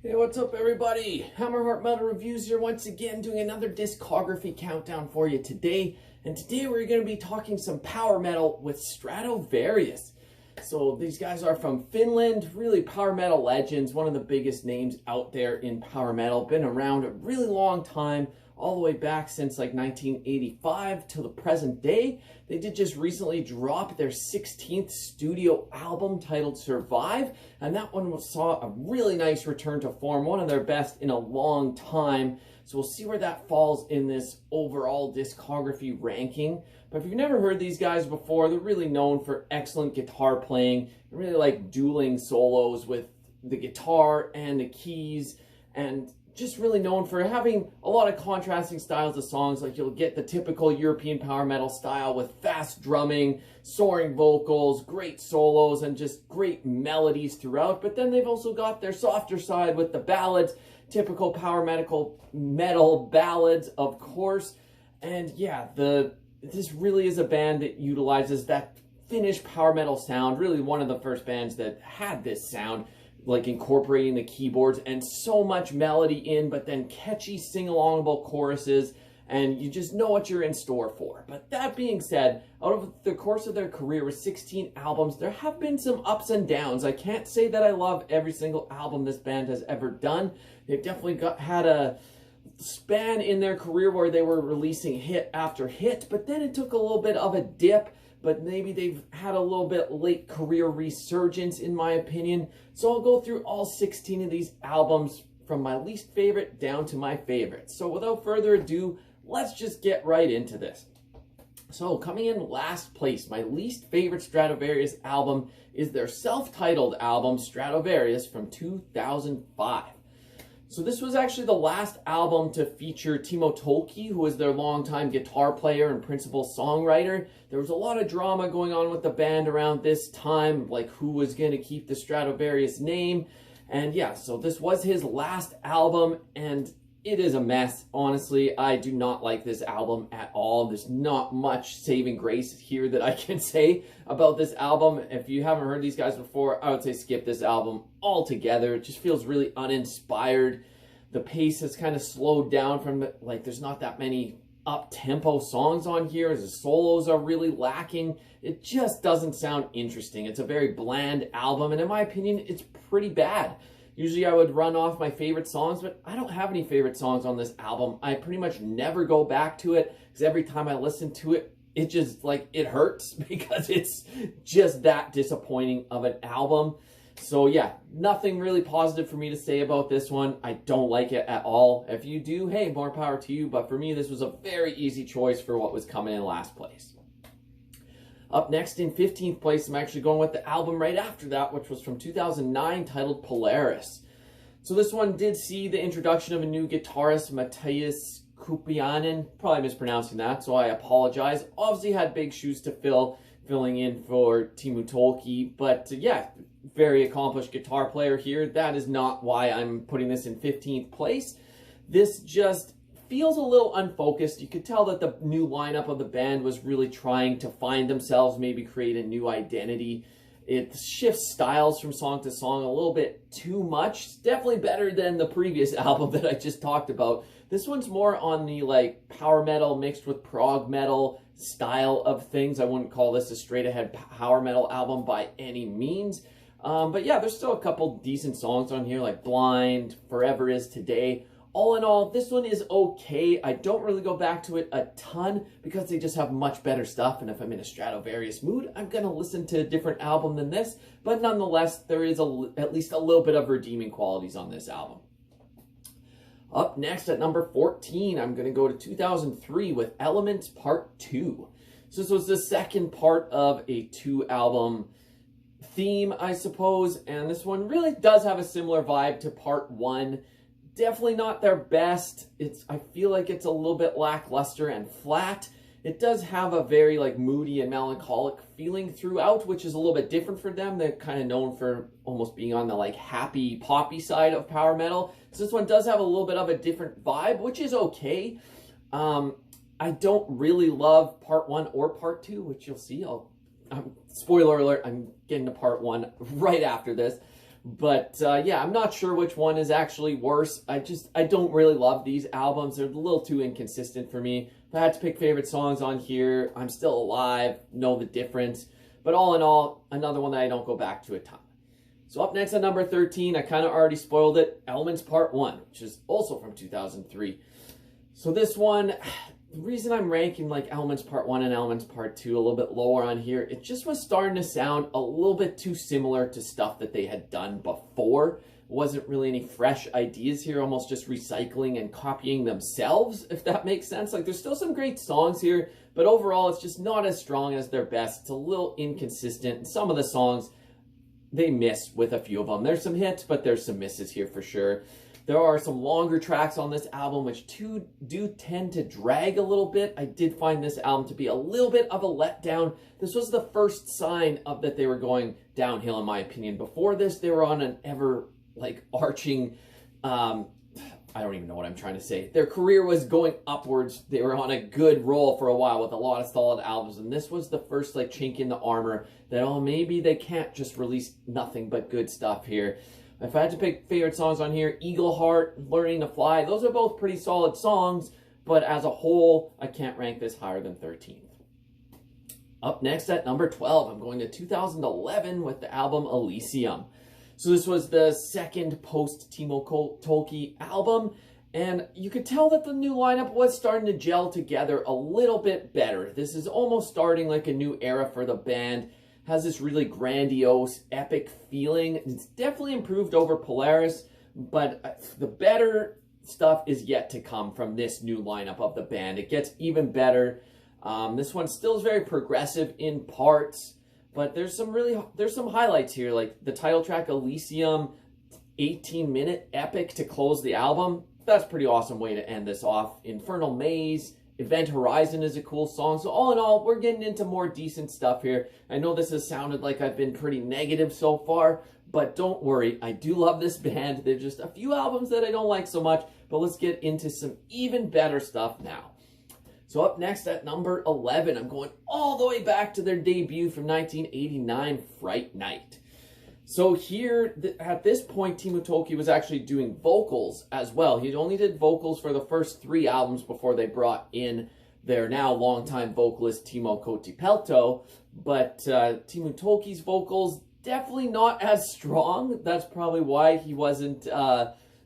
Hey, what's up everybody? Hammerheart Metal Reviews here once again, doing another discography countdown for you today. And today we're going to be talking some power metal with Stratovarius. So these guys are from Finland, really power metal legends, one of the biggest names out there in power metal. Been around a really long time, all the way back since like 1985 till the present day. They did just recently drop their 16th studio album titled Survive, and that one saw a really nice return to form, one of their best in a long time. So we'll see where that falls in this overall discography ranking. But if you've never heard these guys before, they're really known for excellent guitar playing. They really like dueling solos with the guitar and the keys, and just really known for having a lot of contrasting styles of songs. Like you'll get the typical European power metal style with fast drumming, soaring vocals, great solos, and just great melodies throughout. But then they've also got their softer side with the ballads, typical power metal ballads, of course. And yeah, this really is a band that utilizes that Finnish power metal sound, really one of the first bands that had this sound, like incorporating the keyboards and so much melody in, but then catchy sing-alongable choruses, and you just know what you're in store for. But that being said, out of the course of their career with 16 albums, there have been some ups and downs. I can't say that I love every single album this band has ever done. They've definitely had a span in their career where they were releasing hit after hit, but then it took a little bit of a dip. But maybe they've had a little bit late career resurgence, in my opinion. So I'll go through all 16 of these albums from my least favorite down to my favorite. So without further ado, let's just get right into this. So coming in last place, my least favorite Stratovarius album is their self-titled album, Stratovarius, from 2005. So this was actually the last album to feature Timo Tolkki, who was their longtime guitar player and principal songwriter. There was a lot of drama going on with the band around this time, like who was going to keep the Stratovarius name. And yeah, so this was his last album, and it is a mess. Honestly, I do not like this album at all. There's not much saving grace here that I can say about this album. If you haven't heard these guys before, I would say skip this album altogether. It just feels really uninspired. The pace has kind of slowed down from it. Like, there's not that many up-tempo songs on here. The solos are really lacking. It just doesn't sound interesting. It's a very bland album, and in my opinion, it's pretty bad. Usually I would run off my favorite songs, but I don't have any favorite songs on this album. I pretty much never go back to it, because every time I listen to it, it just, like, it hurts, because it's just that disappointing of an album. So yeah, nothing really positive for me to say about this one. I don't like it at all. If you do, hey, more power to you, but for me, this was a very easy choice for what was coming in last place. Up next in 15th place, I'm actually going with the album right after that, which was from 2009, titled Polaris. So this one did see the introduction of a new guitarist, Matthias Kupianen. Probably mispronouncing that, so I apologize. Obviously had big shoes to fill, filling in for Timo Tolkki, but yeah, very accomplished guitar player here. That is not why I'm putting this in 15th place. This just feels a little unfocused. You could tell that the new lineup of the band was really trying to find themselves, maybe create a new identity. It shifts styles from song to song a little bit too much. It's definitely better than the previous album that I just talked about. This one's more on the like power metal mixed with prog metal style of things. I wouldn't call this a straight ahead power metal album by any means. But yeah, there's still a couple decent songs on here, like Blind, Forever Is Today. All in all, this one is okay. I don't really go back to it a ton because they just have much better stuff. And if I'm in a Stratovarius mood, I'm going to listen to a different album than this. But nonetheless, there is at least a little bit of redeeming qualities on this album. Up next at number 14, I'm going to go to 2003 with Elements Part 2. So this was the second part of a two-album theme, I suppose. And this one really does have a similar vibe to Part 1. Definitely not their best. I feel like it's a little bit lackluster and flat. It does have a very like moody and melancholic feeling throughout, which is a little bit different for them. They're kind of known for almost being on the like happy poppy side of power metal. So this one does have a little bit of a different vibe, which is okay. I don't really love Part 1 or Part 2, which you'll see. Spoiler alert, I'm getting to Part 1 right after this. But yeah, I'm not sure which one is actually worse. I don't really love these albums. They're a little too inconsistent for me. If I had to pick favorite songs on here, I'm Still Alive, know the difference. But all in all, another one that I don't go back to a ton. So up next at number 13, I kind of already spoiled it, Elements Part 1, which is also from 2003. So this one, the reason I'm ranking like Elements Part 1 and Elements Part 2 a little bit lower on here, it just was starting to sound a little bit too similar to stuff that they had done before. It wasn't really any fresh ideas here, almost just recycling and copying themselves, if that makes sense. Like, there's still some great songs here, but overall it's just not as strong as their best. It's a little inconsistent, and some of the songs, they miss with a few of them. There's some hits, but there's some misses here for sure. There are some longer tracks on this album, which do tend to drag a little bit. I did find this album to be a little bit of a letdown. This was the first sign of that they were going downhill, in my opinion. Before this, they were on an ever, like, arching, I don't even know what I'm trying to say. Their career was going upwards. They were on a good roll for a while with a lot of solid albums. And this was the first, like, chink in the armor that, oh, maybe they can't just release nothing but good stuff here. If I had to pick favorite songs on here, Eagle Heart, Learning to Fly, those are both pretty solid songs. But as a whole, I can't rank this higher than 13th. Up next at number 12, I'm going to 2011 with the album Elysium. So this was the second post-Timo Tolkki album, and you could tell that the new lineup was starting to gel together a little bit better. This is almost starting like a new era for the band. Has this really grandiose, epic feeling. It's definitely improved over Polaris, but the better stuff is yet to come from this new lineup of the band. It gets even better. This one still is very progressive in parts. But there's some highlights here, like the title track Elysium, 18-minute epic to close the album. That's a pretty awesome way to end this off. Infernal Maze, Event Horizon is a cool song. So all in all, we're getting into more decent stuff here. I know this has sounded like I've been pretty negative so far, but don't worry, I do love this band. There's just a few albums that I don't like so much, but let's get into some even better stuff now. So up next at number 11, I'm going all the way back to their debut from 1989, Fright Night. So here, at this point, Timo Tolkki was actually doing vocals as well. He only did vocals for the first 3 albums before they brought in their now longtime vocalist, Timo Kotipelto. But Timo Tolkki's vocals, definitely not as strong. That's probably why he wasn't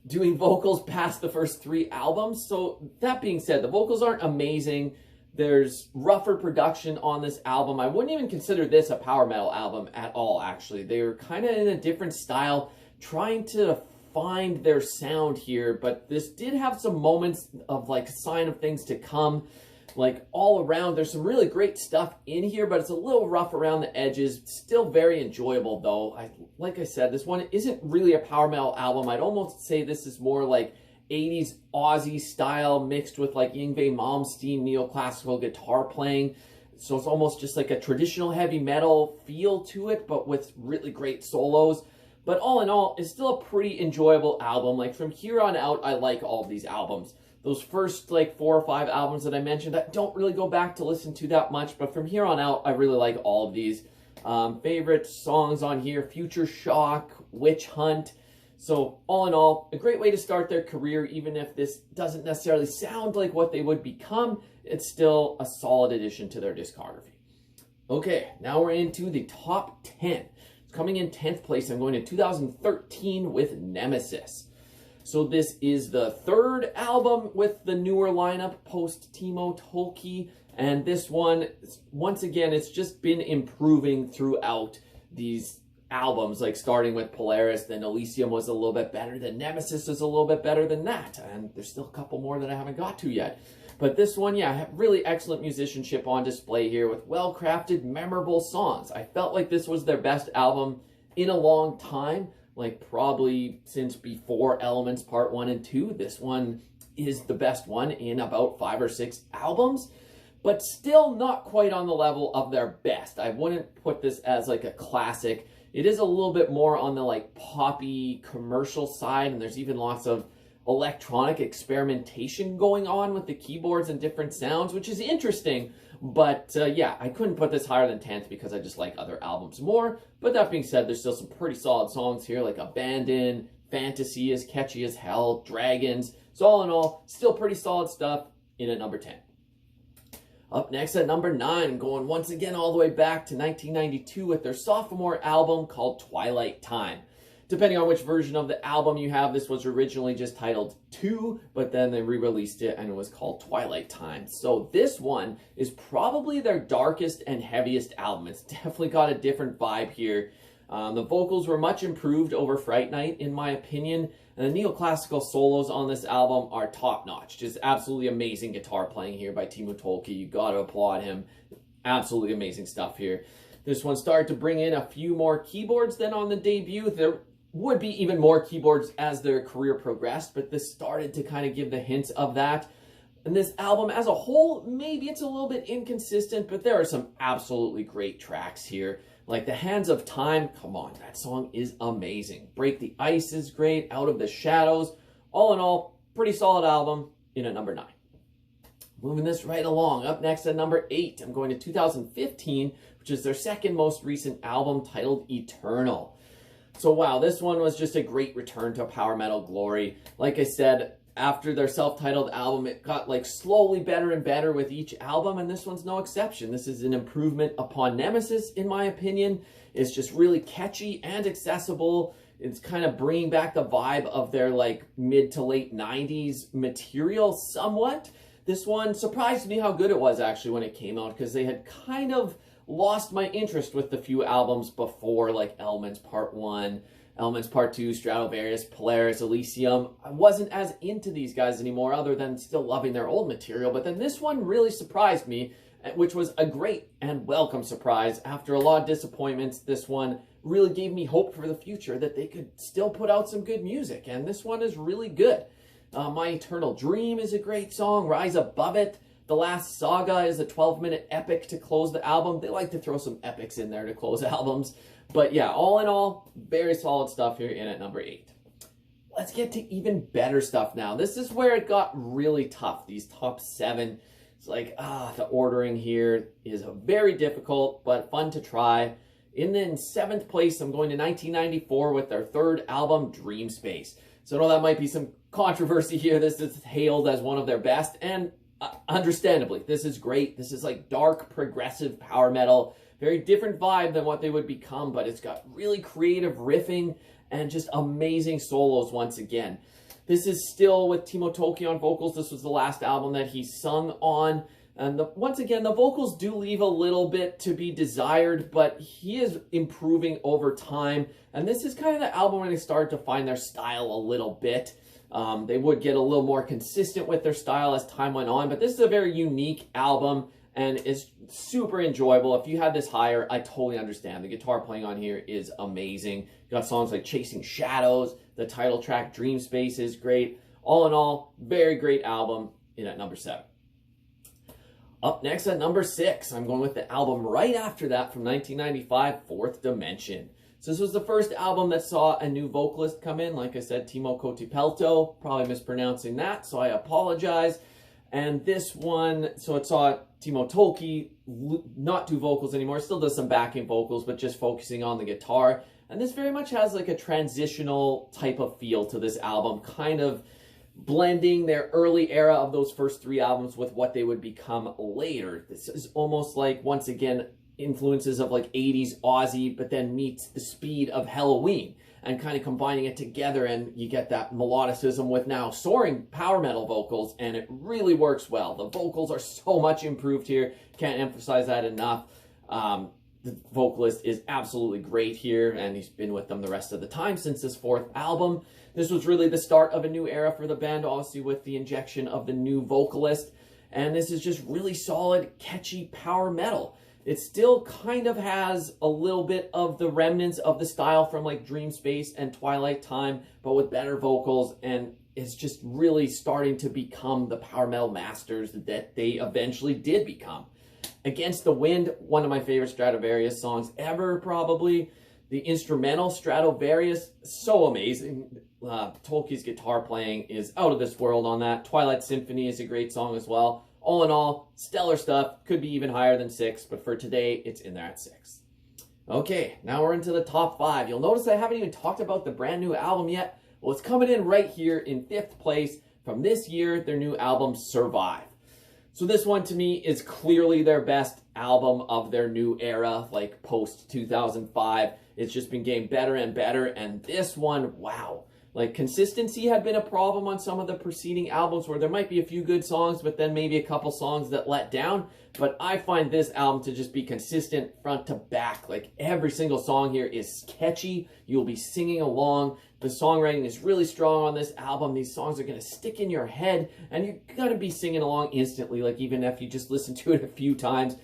doing vocals past the first 3 albums. So that being said, the vocals aren't amazing. There's rougher production on this album. I wouldn't even consider this a power metal album at all, actually. They're kind of in a different style, trying to find their sound here, but this did have some moments of like a sign of things to come. Like all around, there's some really great stuff in here, but it's a little rough around the edges. Still very enjoyable though. Like I said, this one isn't really a power metal album. I'd almost say this is more like 80s Aussie style mixed with like Yngwie Malmsteen neoclassical guitar playing. So it's almost just like a traditional heavy metal feel to it, but with really great solos. But all in all, it's still a pretty enjoyable album. Like from here on out, I like all of these albums. Those first like 4 or 5 albums that I mentioned, I don't really go back to listen to that much, but from here on out, I really like all of these. Favorite songs on here, Future Shock, Witch Hunt. So all in all, a great way to start their career, even if this doesn't necessarily sound like what they would become, it's still a solid addition to their discography. Okay, now we're into the top 10. Coming in 10th place, I'm going to 2013 with Nemesis. So this is the 3rd album with the newer lineup post Timo Tolkki, and this one, once again, it's just been improving throughout these albums, like starting with Polaris, then Elysium was a little bit better, then Nemesis is a little bit better than that, and there's still a couple more that I haven't got to yet. But this one, yeah, really excellent musicianship on display here with well-crafted, memorable songs. I felt like this was their best album in a long time. Like probably since before Elements Part 1 and 2. This one is the best one in about 5 or 6 albums, but still not quite on the level of their best. I wouldn't put this as like a classic. It is a little bit more on the like poppy commercial side, and there's even lots of electronic experimentation going on with the keyboards and different sounds, which is interesting. But yeah, I couldn't put this higher than 10th because I just like other albums more. But that being said, there's still some pretty solid songs here, like Abandon, Fantasy is catchy as hell, Dragons. So all in all, still pretty solid stuff in at number 10. Up next at number 9, going once again all the way back to 1992 with their sophomore album called Twilight Time. Depending on which version of the album you have, this was originally just titled 2, but then they re-released it and it was called Twilight Time. So this one is probably their darkest and heaviest album. It's definitely got a different vibe here. The vocals were much improved over Fright Night, in my opinion, and the neoclassical solos on this album are top-notch. Just absolutely amazing guitar playing here by Timo Tolkki. You gotta applaud him. Absolutely amazing stuff here. This one started to bring in a few more keyboards than on the debut. There would be even more keyboards as their career progressed, but this started to kind of give the hints of that. And this album as a whole, maybe it's a little bit inconsistent, but there are some absolutely great tracks here. Like The Hands of Time, come on, that song is amazing. Break the Ice is great, Out of the Shadows. All in all, pretty solid album in at number 9. Moving this right along, up next at number 8, I'm going to 2015, which is their second most recent album titled Eternal. So wow, this one was just a great return to power metal glory. Like I said, after their self-titled album, it got like slowly better and better with each album, and this one's no exception. This is an improvement upon Nemesis, in my opinion. It's just really catchy and accessible. It's kind of bringing back the vibe of their like mid to late 90s material somewhat. This one surprised me how good it was actually when it came out, because they had kind of lost my interest with the few albums before, like Elements Part 1, Elements Part 2, Stratovarius, Polaris, Elysium. I wasn't as into these guys anymore, other than still loving their old material. But then this one really surprised me, which was a great and welcome surprise. After a lot of disappointments, this one really gave me hope for the future that they could still put out some good music. And this one is really good. My Eternal Dream is a great song. Rise Above It. The Last Saga is a 12-minute epic to close the album. They like to throw some epics in there to close albums. But yeah, all in all, very solid stuff here in at number 8. Let's get to even better stuff now. This is where it got really tough, these top 7. It's like, the ordering here is very difficult, but fun to try. In 7th place, I'm going to 1994 with their 3rd album, Dream Space. So I know that might be some controversy here. This is hailed as one of their best, and understandably, this is great. This is like dark, progressive power metal. Very different vibe than what they would become, but it's got really creative riffing and just amazing solos once again. This is still with Timo Tolkki on vocals. This was the last album that he sung on. And once again, the vocals do leave a little bit to be desired, but he is improving over time. And this is kind of the album where they started to find their style a little bit. They would get a little more consistent with their style as time went on, but this is a very unique album and is super enjoyable. If you had this higher, I totally understand. The guitar playing on here is amazing. You got songs like Chasing Shadows, the title track Dream Space is great. All in all, very great album in at number 7. Up next at number 6, I'm going with the album right after that from 1995, Fourth Dimension. So this was the first album that saw a new vocalist come in. Like I said, Timo Kotipelto, probably mispronouncing that, so I apologize. And this one, so it saw Timo Tolkki not do vocals anymore, still does some backing vocals, but just focusing on the guitar. And this very much has like a transitional type of feel to this album, kind of blending their early era of those first 3 albums with what they would become later. This is almost like, once again, influences of like 80s Aussie, but then meets the speed of Halloween and kind of combining it together, and you get that melodicism with now soaring power metal vocals, and it really works well. The vocals are so much improved here. Can't emphasize that enough. The vocalist is absolutely great here, and he's been with them the rest of the time since this 4th album. This was really the start of a new era for the band, obviously with the injection of the new vocalist, and this is just really solid, catchy power metal. It still kind of has a little bit of the remnants of the style from like Dream Space and Twilight Time, but with better vocals, and it's just really starting to become the power metal masters that they eventually did become. Against the Wind, one of my favorite Stratovarius songs ever, probably. The instrumental, Stratovarius, so amazing. Tolkien's guitar playing is out of this world on that. Twilight Symphony is a great song as well. All in all, stellar stuff. Could be even higher than 6, but for today, it's in there at 6. Okay, now we're into the top 5. You'll notice I haven't even talked about the brand new album yet. Well, it's coming in right here in 5th place from this year, their new album, Survive. So this one to me is clearly their best album of their new era, like post 2005. It's just been getting better and better, and this one, wow. Like, consistency had been a problem on some of the preceding albums where there might be a few good songs, but then maybe a couple songs that let down. But I find this album to just be consistent front to back. Like, every single song here is catchy. You'll be singing along. The songwriting is really strong on this album. These songs are going to stick in your head, and you're going to be singing along instantly, like even if you just listen to it a few times.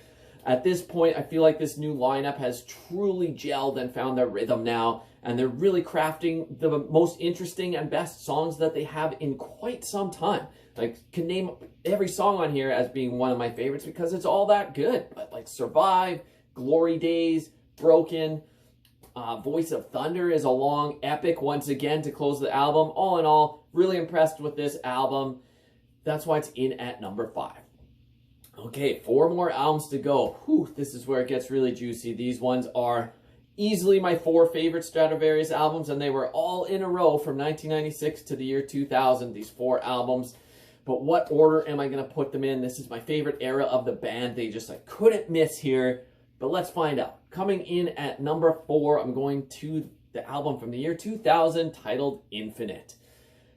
At this point, I feel like this new lineup has truly gelled and found their rhythm now, and they're really crafting the most interesting and best songs that they have in quite some time. Like, can name every song on here as being one of my favorites because it's all that good. But like Survive, Glory Days, Broken, Voice of Thunder is a long epic once again to close the album. All in all, really impressed with this album. That's why it's in at number 5. Okay, 4 more albums to go. Whew, this is where it gets really juicy. These ones are easily my 4 favorite Stratovarius albums, and they were all in a row from 1996 to the year 2000, these 4 albums. But what order am I going to put them in? This is my favorite era of the band. They just, I couldn't miss here. But let's find out. Coming in at number 4, I'm going to the album from the year 2000 titled Infinite.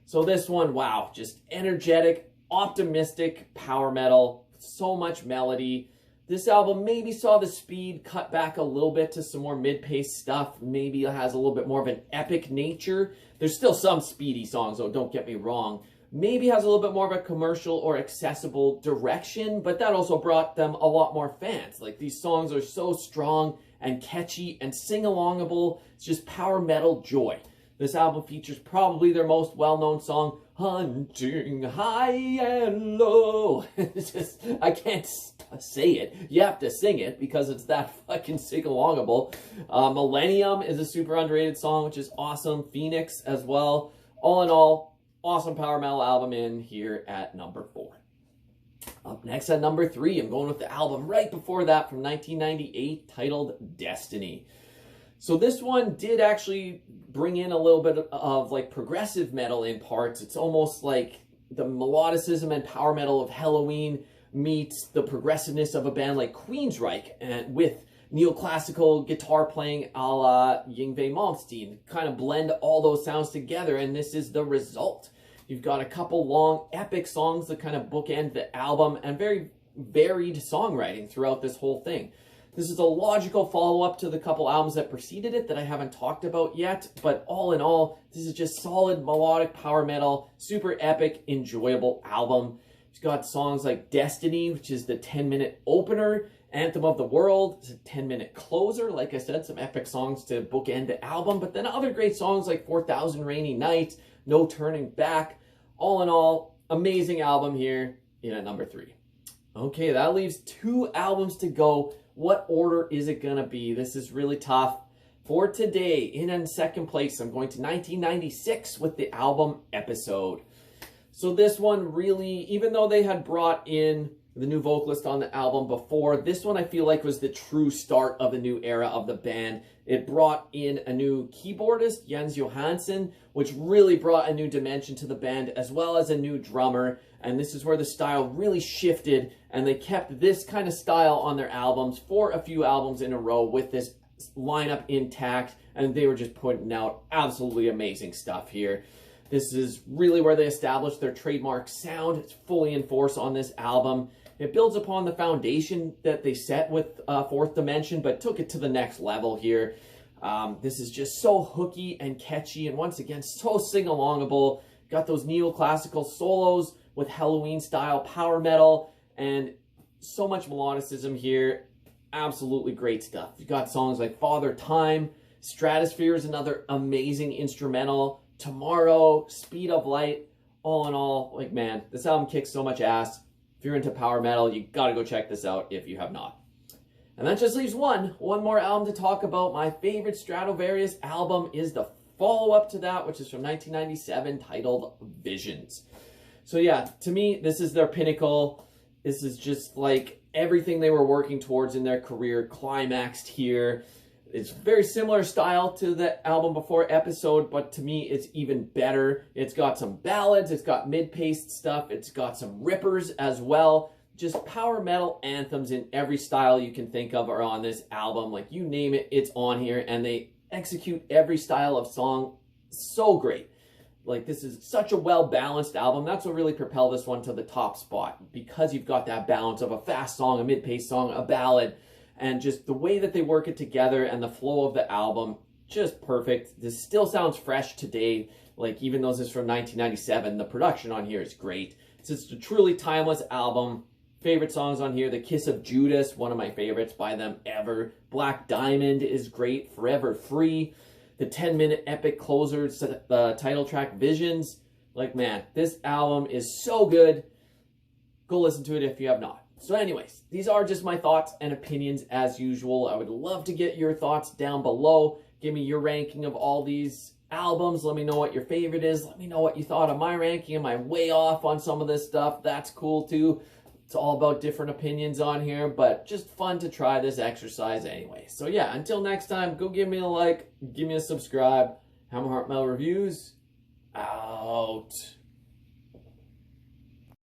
So this one, wow, just energetic, optimistic power metal. So much melody. This album maybe saw the speed cut back a little bit to some more mid-paced stuff. Maybe it has a little bit more of an epic nature. There's still some speedy songs, though, don't get me wrong. Maybe has a little bit more of a commercial or accessible direction, but that also brought them a lot more fans. Like, these songs are so strong and catchy and sing-alongable. It's just power metal joy. This album features probably their most well-known song, Hunting High and Low. It's just, I can't say it. You have to sing it because it's that fucking sing-alongable. Millennium is a super underrated song, which is awesome. Phoenix as well. All in all, awesome power metal album in here at number 4. Up next at number 3, I'm going with the album right before that from 1998 titled Destiny. So this one did actually bring in a little bit of like progressive metal in parts. It's almost like the melodicism and power metal of Halloween meets the progressiveness of a band like Queensryche, and with neoclassical guitar playing a la Yngwie Malmsteen. Kind of blend all those sounds together, and this is the result. You've got a couple long epic songs that kind of bookend the album, and very varied songwriting throughout this whole thing. This is a logical follow-up to the couple albums that preceded it that I haven't talked about yet, but all in all, this is just solid melodic power metal, super epic, enjoyable album. It's got songs like Destiny, which is the 10-minute opener, Anthem of the World, it's a 10-minute closer. Like I said, some epic songs to bookend the album, but then other great songs like 4,000 Rainy Nights, No Turning Back. All in all, amazing album here in at number 3. Okay, that leaves 2 albums to go. What order is it gonna be? This is really tough. For today, in second place, I'm going to 1996 with the album Episode. So this one really, even though they had brought in the new vocalist on the album before, this one I feel like was the true start of the new era of the band. It brought in a new keyboardist, Jens Johansson, which really brought a new dimension to the band, as well as a new drummer. And this is where the style really shifted, and they kept this kind of style on their albums for a few albums in a row with this lineup intact, and they were just putting out absolutely amazing stuff here. This is really where they established their trademark sound. It's fully in force on this album. It builds upon the foundation that they set with Fourth Dimension, but took it to the next level here. This is just so hooky and catchy, and once again, so sing-alongable. Got those neoclassical solos with Halloween-style power metal, and so much melodicism here. Absolutely great stuff. You've got songs like Father Time, Stratosphere is another amazing instrumental, Tomorrow, Speed of Light. All in all, like, man, this album kicks so much ass. If you're into power metal, you gotta go check this out if you have not. And that just leaves one more album to talk about. My favorite Stratovarius album is the follow-up to that, which is from 1997, titled Visions. So yeah, to me, this is their pinnacle. This is just like everything they were working towards in their career climaxed here. It's very similar style to the album before, Episode, but to me, it's even better. It's got some ballads, it's got mid-paced stuff, it's got some rippers as well. Just power metal anthems in every style you can think of are on this album. Like, you name it, it's on here, and they execute every style of song so great. Like, this is such a well-balanced album. That's what really propelled this one to the top spot, because you've got that balance of a fast song, a mid-paced song, a ballad, and just the way that they work it together and the flow of the album, just perfect. This still sounds fresh today. Like, even though this is from 1997, the production on here is great. It's just a truly timeless album. Favorite songs on here, The Kiss of Judas, one of my favorites by them ever. Black Diamond is great. Forever Free. The 10-minute epic closer, the title track, Visions. Like, man, this album is so good. Go listen to it if you have not. So anyways, these are just my thoughts and opinions as usual. I would love to get your thoughts down below. Give me your ranking of all these albums. Let me know what your favorite is. Let me know what you thought of my ranking. Am I way off on some of this stuff? That's cool too. It's all about different opinions on here, but just fun to try this exercise anyway. So yeah, until next time, go give me a like, give me a subscribe. Hammerheart Metal Reviews, out.